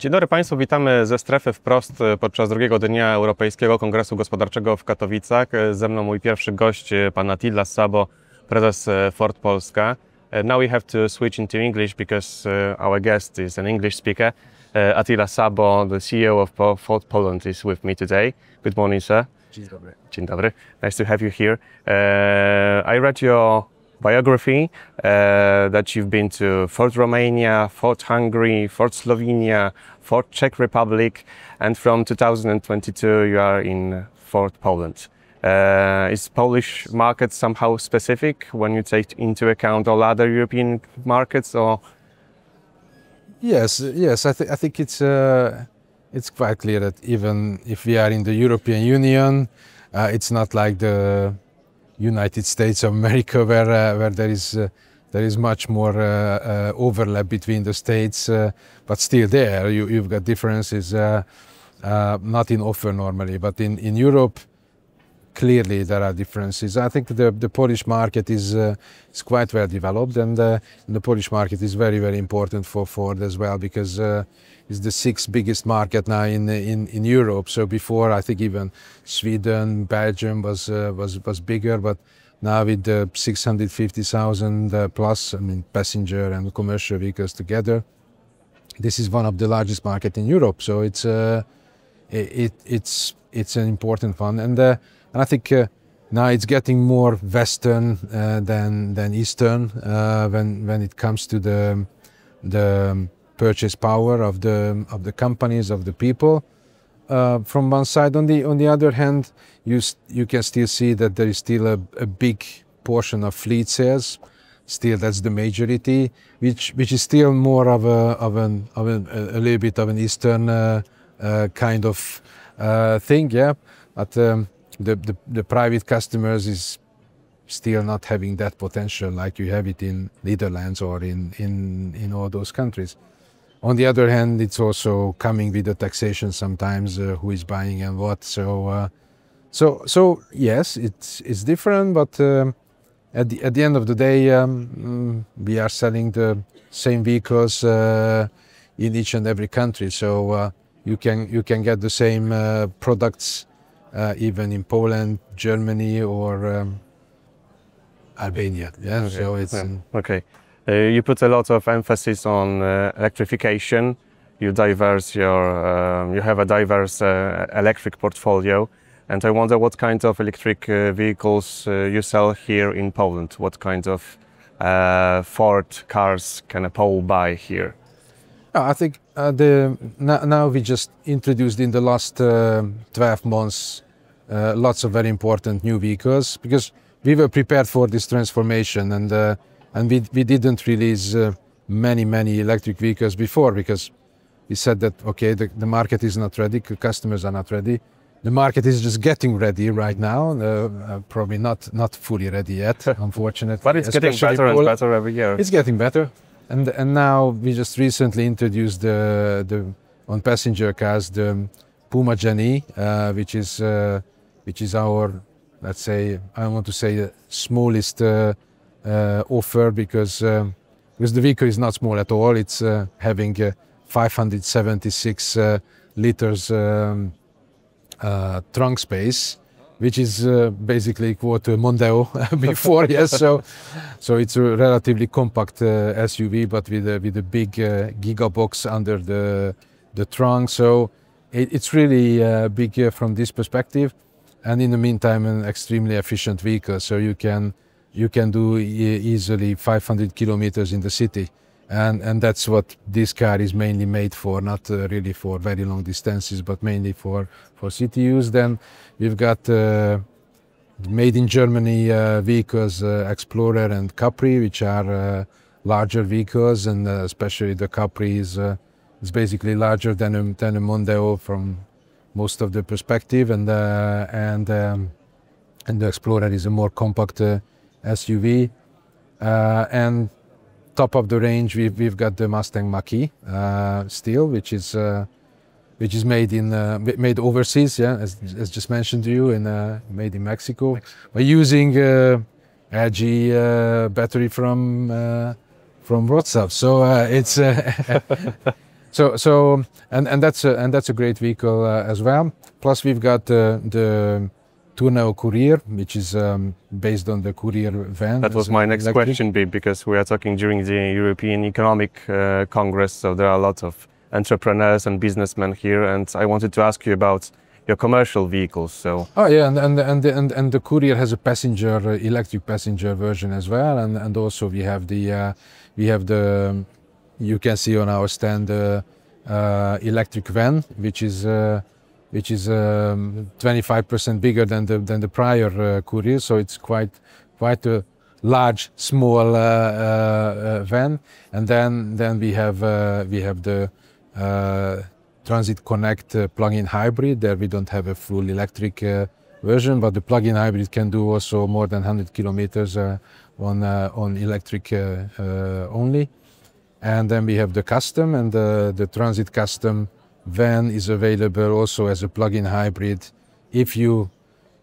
Dzień dobry Państwu, witamy ze strefy Wprost podczas drugiego dnia Europejskiego Kongresu Gospodarczego w Katowicach. Ze mną mój pierwszy gość, pan Attilą Szabó, prezes Ford Polska. Now we have to switch into English because our guest is an English speaker. Attilą Szabó, the CEO of Ford Poland, is with me today. Good morning, sir. Dzień dobry. Dzień dobry. Nice to have you here. I read your biography that you've been to Ford Romania, Ford Hungary, Ford Slovenia, Ford Czech Republic, and from 2022 you are in Ford Poland. Is Polish market somehow specific when you take into account all other European markets, or? Yes. I think it's quite clear that even if we are in the European Union, it's not like the United States of America, where there is much more overlap between the states, but still there you've got differences, not in offer normally, but in Europe clearly there are differences. I think the Polish market is quite well developed, and the Polish market is very important for Ford as well, because it's the sixth biggest market now in Europe. So before, I think even Sweden, Belgium was bigger, but now with the 650,000 plus, I mean, passenger and commercial vehicles together, this is one of the largest market in Europe. So it's an important one, and I think now it's getting more Western than Eastern when it comes to the purchase power of the companies, of the people. From one side, on the other hand, you can still see that there is still a big portion of fleet sales. Still, that's the majority, which is still more of a little bit of an Eastern kind of thing, yeah. But the private customers is still not having that potential like you have it in Netherlands or in all those countries. On the other hand, it's also coming with the taxation sometimes, who is buying and what. So yes, it's different, but at the end of the day, we are selling the same vehicles in each and every country. So you can get the same products even in Poland, Germany, or Albania. Yeah. Okay. So it's okay. You put a lot of emphasis on electrification. You have a diverse electric portfolio, and I wonder what kind of electric vehicles you sell here in Poland. What kind of Ford cars can a Pole buy here? I think now we just introduced in the last 12 months lots of very important new vehicles, because we were prepared for this transformation, and we didn't release many electric vehicles before, because we said that, okay, the market is not ready, customers are not ready. The market is just getting ready right now, probably not fully ready yet, unfortunately. But it's getting better and better every year. It's getting better, and now we just recently introduced on passenger cars the Puma Gen-E, which is our, let's say, I want to say the smallest offer, because the vehicle is not small at all. It's having 576 liters trunk space, which is basically equal to a Mondeo before. Yes, so it's a relatively compact SUV, but with a big gigabox under the trunk. So it's really big from this perspective, and in the meantime, an extremely efficient vehicle. So you can do easily 500 kilometers in the city, and that's what this car is mainly made for, not really for very long distances, but mainly for city use. Then we've got made in Germany vehicles, Explorer and Capri, which are larger vehicles, and especially the Capri is basically larger than a Mondeo from most of the perspective, and the Explorer is a more compact SUV, and top of the range we've got the Mustang Mach-E still, which is made overseas, yeah, as just mentioned to you, and made in Mexico, by using LG battery from Wrocław. So it's And that's a great vehicle as well. Plus we've got the Tourneo Courier, which is based on the Courier van. That was my next question, because we are talking during the European Economic Congress, so there are a lot of entrepreneurs and businessmen here, and I wanted to ask you about your commercial vehicles. So and the Courier has a passenger electric passenger version as well, and also we have the you can see on our stand electric van, which is 25% bigger than the prior Courier, so it's quite a large small van. And then we have the Transit Connect plug-in hybrid. There we don't have a full electric version, but the plug-in hybrid can do also more than 100 kilometers on electric only. And then we have the Custom, and the Transit Custom van is available also as a plug-in hybrid. If you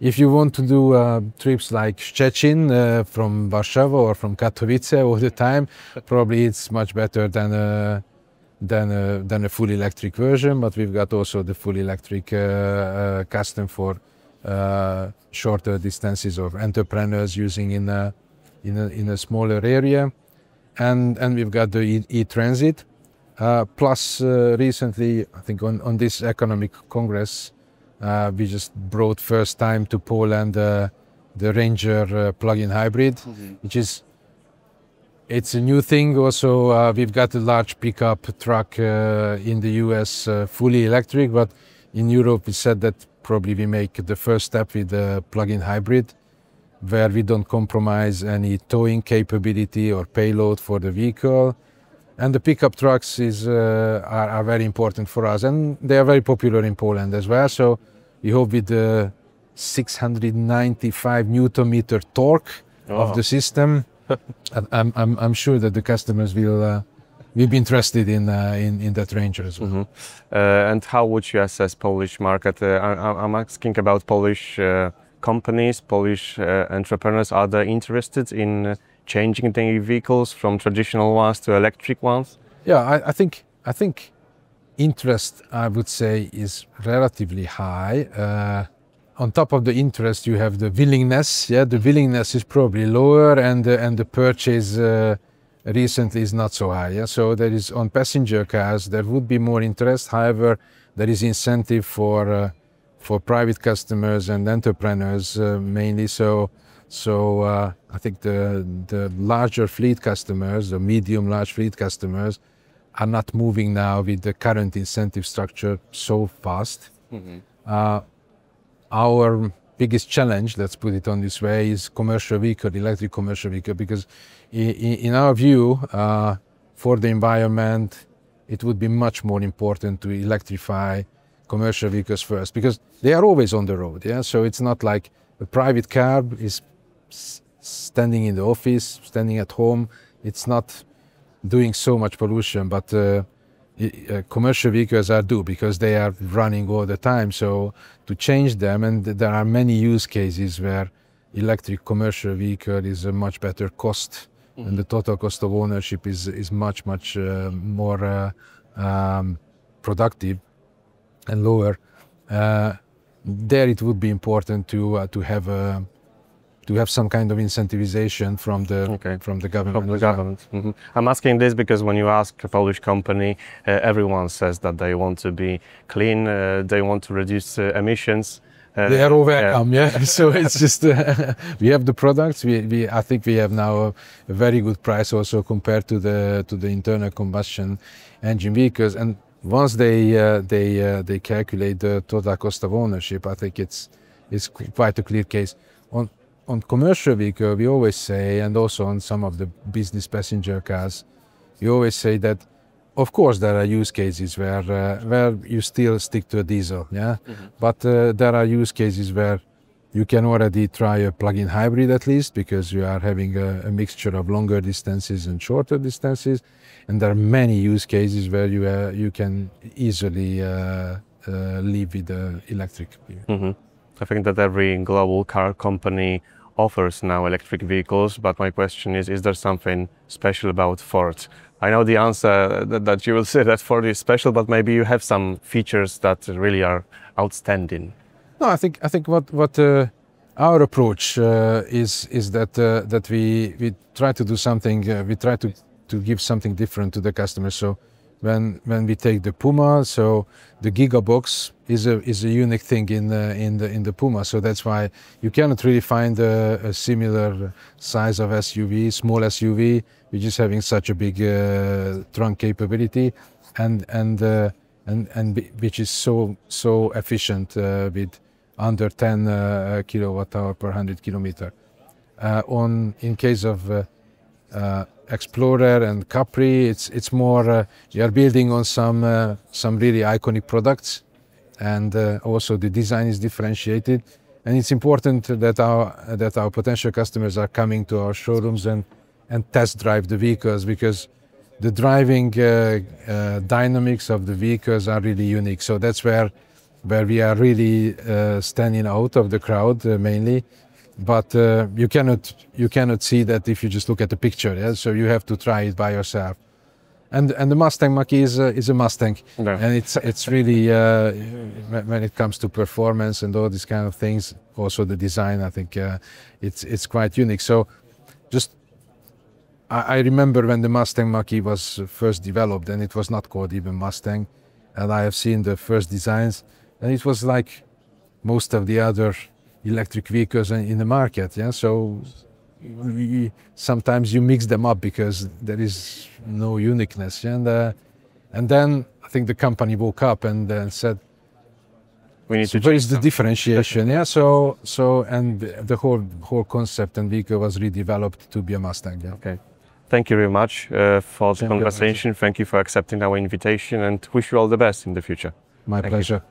want to do trips like Szczecin from Warsaw or from Katowice all the time, probably it's much better than a full electric version. But we've got also the full electric Custom for shorter distances of entrepreneurs using in a smaller area. And we've got the e-Transit. Plus, recently, I think on this economic congress, we just brought first time to Poland the Ranger plug-in hybrid, it's a new thing. Also, we've got a large pickup truck in the US, fully electric, but in Europe we said that probably we make the first step with the plug-in hybrid, where we don't compromise any towing capability or payload for the vehicle. And the pickup trucks are very important for us, and they are very popular in Poland as well. So we hope with the 695 Nm torque of the system, I'm sure that the customers will be interested in that Ranger as well. And how would you assess Polish market? I'm asking about Polish companies, Polish entrepreneurs. Are they interested in changing their vehicles from traditional ones to electric ones? Yeah, I think interest, I would say, is relatively high. On top of the interest, you have the willingness. Yeah, the willingness is probably lower, and the purchase recently is not so high. Yeah, so there is on passenger cars there would be more interest. However, there is incentive for private customers and entrepreneurs mainly. So I think the larger fleet customers, the medium large fleet customers, are not moving now with the current incentive structure so fast. Our biggest challenge, let's put it on this way, is commercial vehicle, electric commercial vehicle, because in our view, for the environment, it would be much more important to electrify commercial vehicles first, because they are always on the road. Yeah, so it's not like a private car is standing in the office, standing at home. It's not doing so much pollution, but commercial vehicles are do, because they are running all the time. So to change them, and there are many use cases where electric commercial vehicle is a much better cost, and the total cost of ownership is much more productive and lower. There it would be important to have some kind of incentivization from the government. I'm asking this because when you ask a Polish company, everyone says that they want to be clean, they want to reduce emissions. They are all welcome, yeah. So it's just we have the products. I think we have now a very good price also compared to the internal combustion engine vehicles. And once they calculate the total cost of ownership, I think it's quite a clear case. On commercial vehicle, we always say, and also on some of the business passenger cars, we always say that, of course, there are use cases where you still stick to a diesel, yeah. But there are use cases where you can already try a plug-in hybrid at least, because you are having a mixture of longer distances and shorter distances, and there are many use cases where you can easily live with the electric vehicle. I think that every global car company offers now electric vehicles, but my question is there something special about Ford? I know the answer that you will say that Ford is special, but maybe you have some features that really are outstanding. No, I think what our approach is that we try to do something. We try to give something different to the customer. So when we take the Puma, so the Gigabox is a unique thing in the Puma. So that's why you cannot really find a similar size of SUV, small SUV, which is having such a big trunk capability, and which is so efficient with under 10 kilowatt hour per 100 kilometer. In case of Explorer and Capri, it's more we are building on some really iconic products, and also the design is differentiated. And it's important that our potential customers are coming to our showrooms and test drive the vehicles, because the driving dynamics of the vehicles are really unique. So that's where we are really standing out of the crowd mainly. But you cannot see that if you just look at the picture. Yeah? So you have to try it by yourself. And the Mustang Mach-E is a Mustang, and it's really when it comes to performance and all these kind of things, also the design, I think it's quite unique. So just I remember when the Mustang Mach-E was first developed, and it was not called even Mustang, and I have seen the first designs, and it was like most of the other electric vehicles in the market. Yeah, so sometimes you mix them up because there is no uniqueness. Yeah? And then I think the company woke up and said, "We need to where is the differentiation?" Yeah, so and the whole concept and vehicle was redeveloped to be a Mustang. Yeah. Okay. Thank you very much for the conversation. Thank you for accepting our invitation, and wish you all the best in the future. My pleasure.